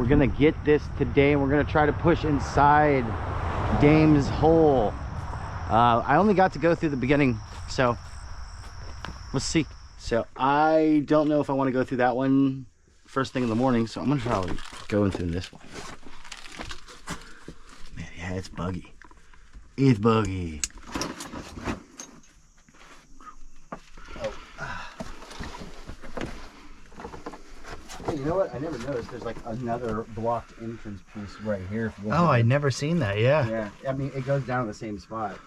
We're gonna get this today and we're gonna try to push inside Dame's hole. I only got to go through the beginning, so let's see. So I don't know if I want to go through that one first thing in the morning, so I'm gonna probably go through this one. Man, yeah, it's buggy. It's buggy. Hey, you know what? I never noticed. There's like another blocked entrance piece right here. Oh, I'd never seen that. Yeah. Yeah. I mean, it goes down to the same spot.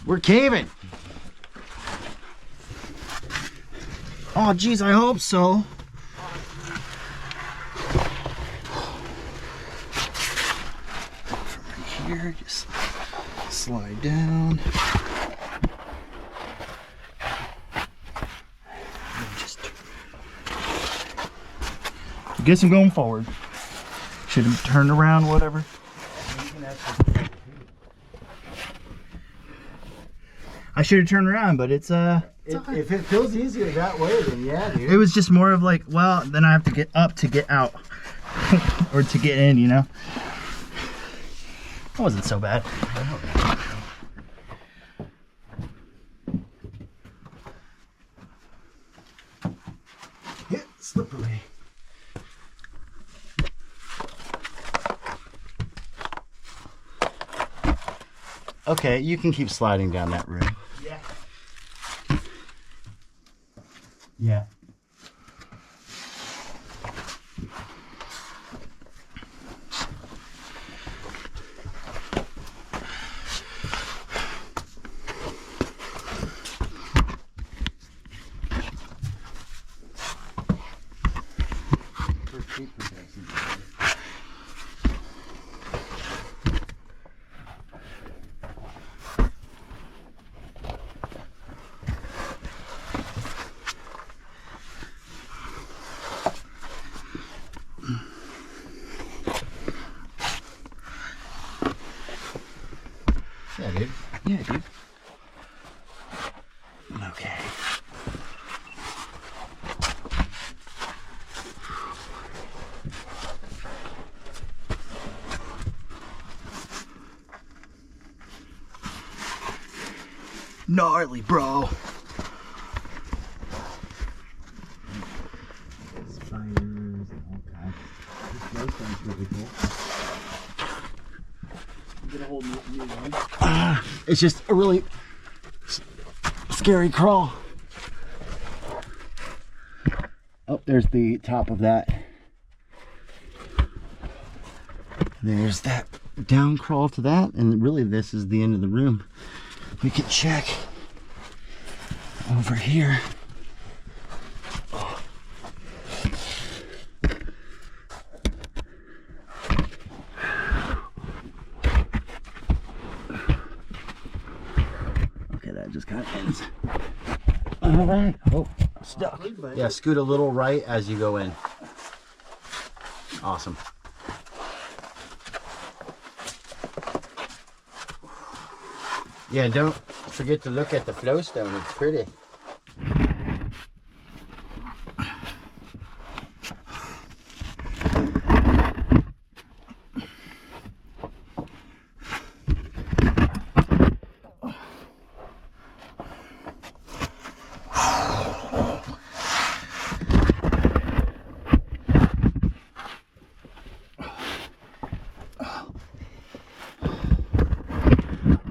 We're caving. Oh, geez, I hope so. From right here, just slide down. Just guess I'm going forward. Should have turned around, whatever. I should have turned around, but it's if it feels easier that way, then yeah, dude. It was just more of like, well, then I have to get up to get out. Or to get in, you know? It wasn't so bad. Yeah, slippery. Okay, you can keep sliding down that room. Yeah. Yeah. Yeah, dude. Yeah, dude. Okay. Gnarly, bro. Spiders and all kinds. This flow sounds really cool. Get a whole new one. It's just a really scary crawl. Oh, there's the top of that. There's that down crawl to that, and really this is the end of the room. We can check over here. Okay, that just kind of ends. All right. Oh, stuck. Yeah, scoot a little right as you go in. Awesome. Yeah, don't forget to look at the flowstone. It's pretty.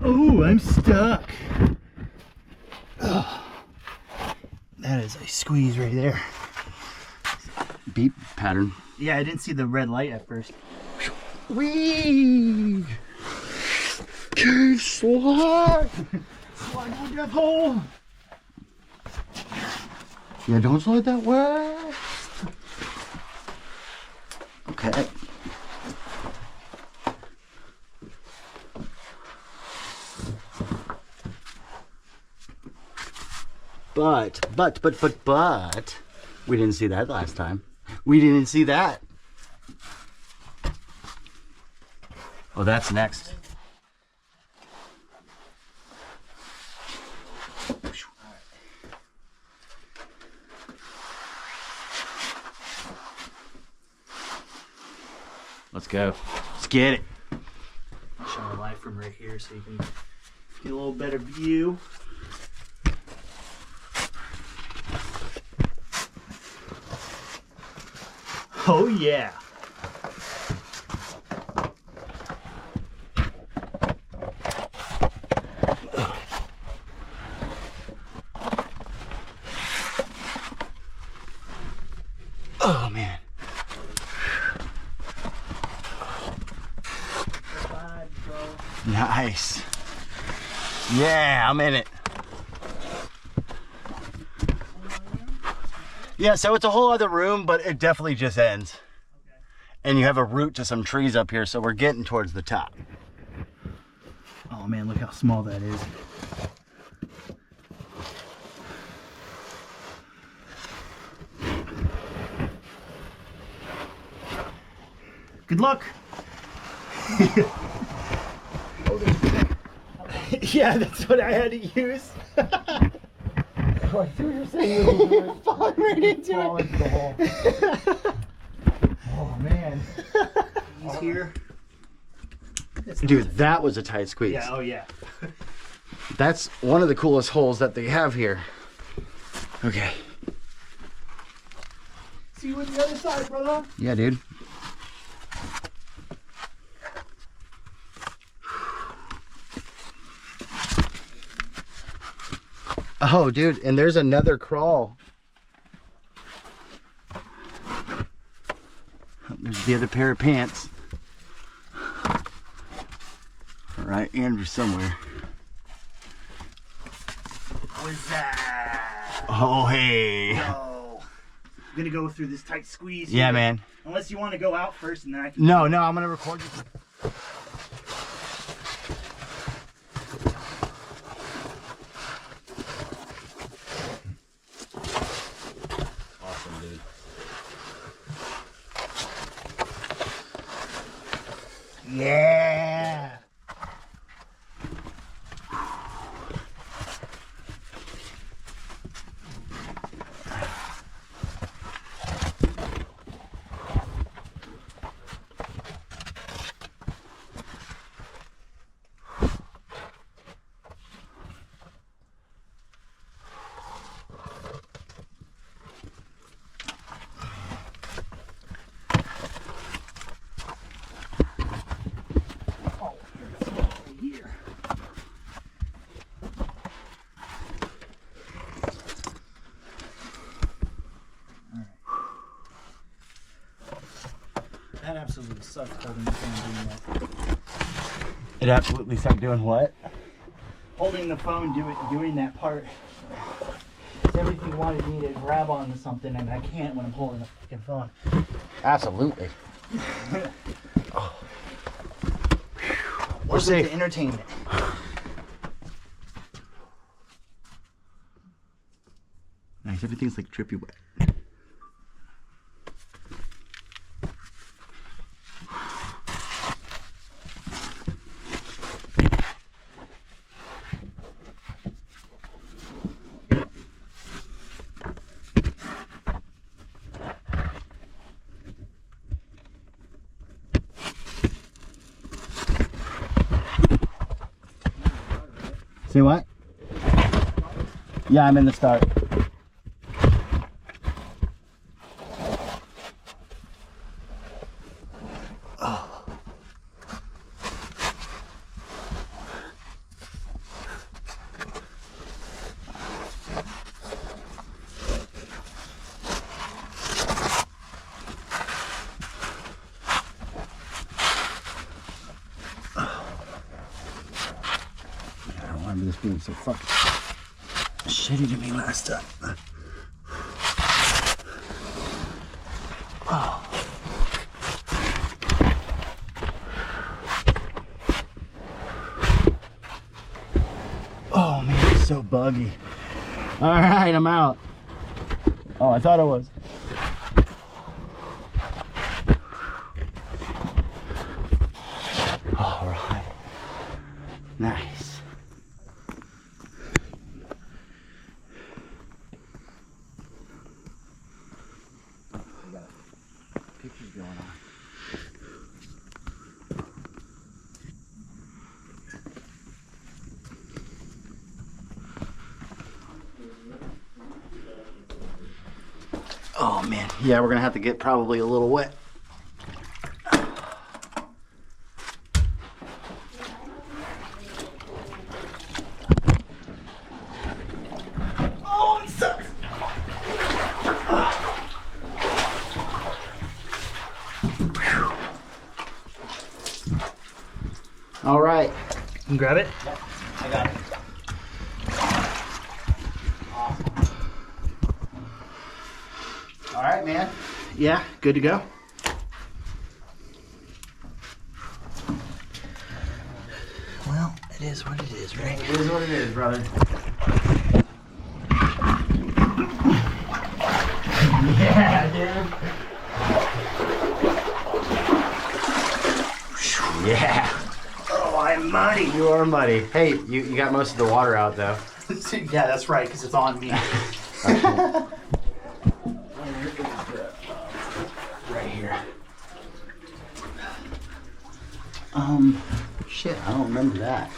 Oh, I'm stuck. Oh, that is a squeeze right there. Beep pattern. Yeah, I didn't see the red light at first. Whee! Cave slide! Slide on that hole! Yeah, don't slide that way! Okay. But, we didn't see that last time. We didn't see that. Oh, that's next. Let's go. Let's get it. I'll shine a light from right here so you can get a little better view. Oh yeah. Oh man. Nice. Yeah, I'm in it. Yeah, so it's a whole other room, but it definitely just ends. Okay. And you have a route to some trees up here, so we're getting towards the top. Oh man, look how small that is. Good luck. Yeah, that's what I had to use. I thought you were saying you were falling right into it. Oh man. He's here. Dude, that was a tight squeeze. Yeah, oh yeah. That's one of the coolest holes that they have here. Okay. See you on the other side, brother. Yeah, dude. Oh, dude, and there's another crawl. There's the other pair of pants. All right, Andrew somewhere. What's that? Oh, hey. No. I'm gonna go through this tight squeeze. Yeah, here. man. Unless you want to go out first and then I can... No, I'm gonna record you. Awesome, dude. Yeah. That absolutely sucks holding the phone doing that. It absolutely sucked doing what? Holding the phone doing that part. It's everything wanted me to grab onto something and I can't when I'm holding the fucking phone. Absolutely. Oh. We're Welcome safe. to entertainment. Nice, everything's like trippy wet. Say what? Yeah, I'm in the start. Oh. I don't remember this being so fucking shitty to me last time. Oh. so buggy. All right, I'm out. Oh, I thought I was. All right. Nice. We got pictures going on. Oh man, yeah, we're gonna have to get probably a little wet. Oh, it sucks. All right. You can grab it? Yep, I got it. All right, man. Yeah, good to go. Well, it is what it is, right? It is what it is, brother. Yeah, dude. Yeah. Oh, I'm muddy. You are muddy. Hey, you got most of the water out, though. Yeah, that's right, because it's on me. Right here. Shit, I don't remember that.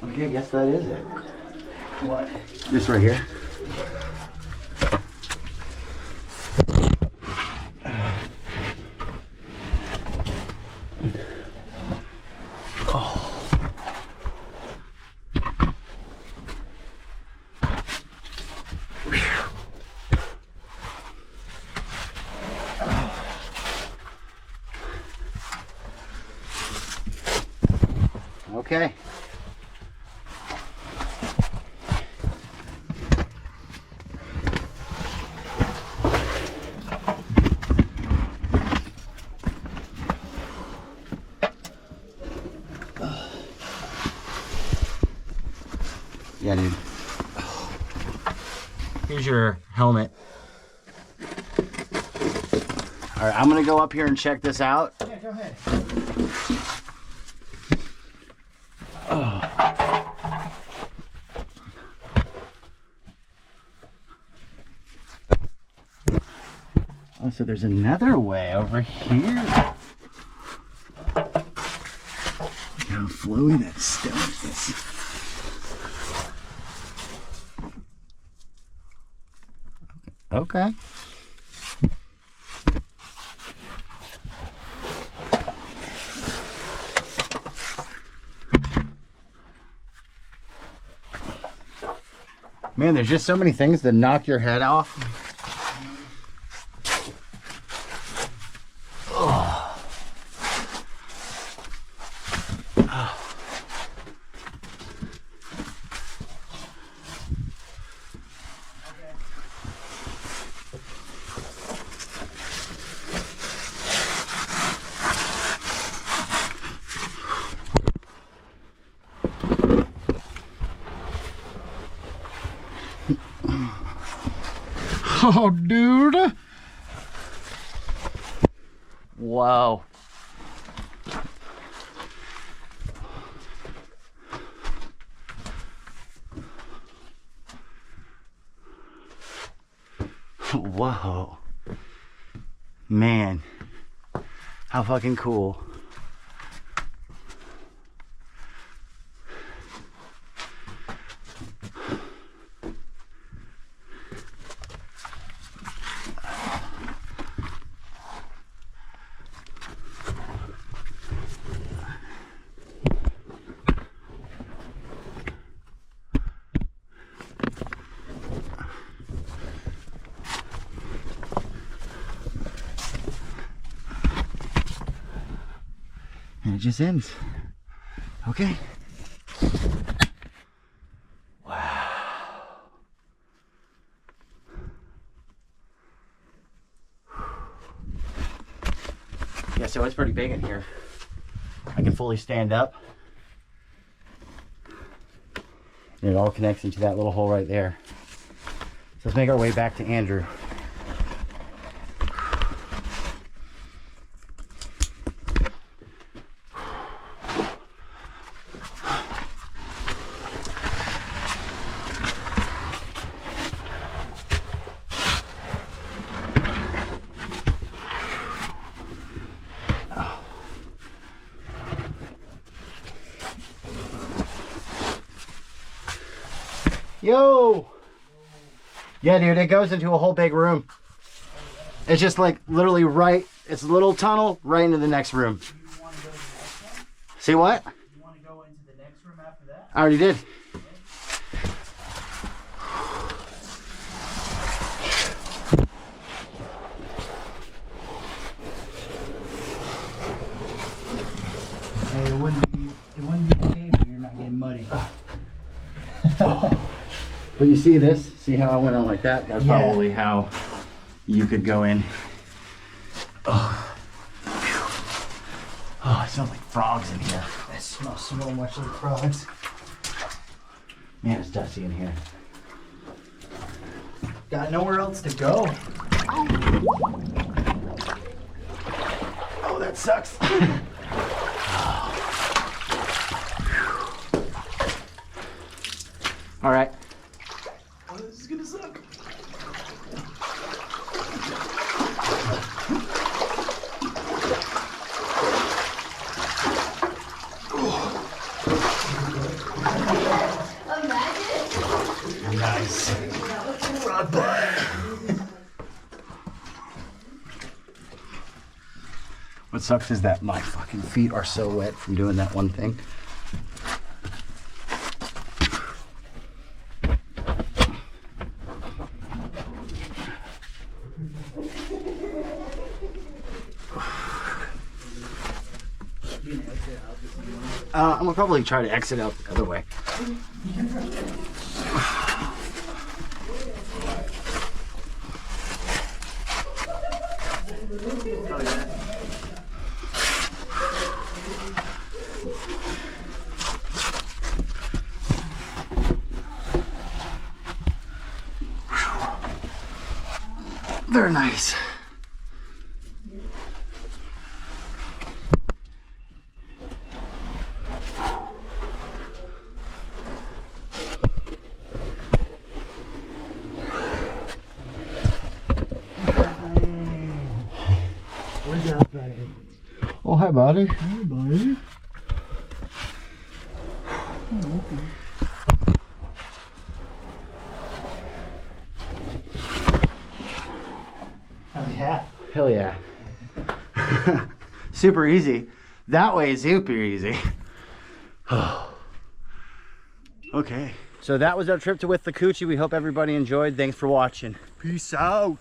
Okay, I guess that is it. What? This right here. Okay. Yeah, dude. Here's your helmet. All right, I'm gonna go up here and check this out. Yeah, go ahead. Oh, so there's another way over here. Look how flowy that stone is. Okay. Man, there's just so many things that knock your head off. Oh, dude. Wow. Whoa. Man. How fucking cool. And it just ends. Okay. Wow. Yeah, so it's pretty big in here. I can fully stand up. And it all connects into that little hole right there. So let's make our way back to Andrew. Yo! Yeah, dude, it goes into a whole big room. It's just like literally right, it's a little tunnel right into the next room. See what? You want to go into the next room after that? I already did. Hey, it wouldn't be okay if you're not getting muddy. But you see this? See how I went on like that? That's probably how you could go in. Oh, oh, it smells like frogs in here. That smells so much like frogs. Man, it's dusty in here. Got nowhere else to go. Oh, that sucks. All right. Oh, this is gonna suck. Nice. Rock bottom. What sucks is that my fucking feet are so wet from doing that one thing. I'm gonna probably try to exit out the other way. Very nice. What's up, buddy? Oh, hi, buddy. Hey, buddy. Oh, okay. Oh, yeah. Hell yeah. Super easy. That way is super easy. Okay. So that was our trip to Withlacoochee. We hope everybody enjoyed. Thanks for watching. Peace out.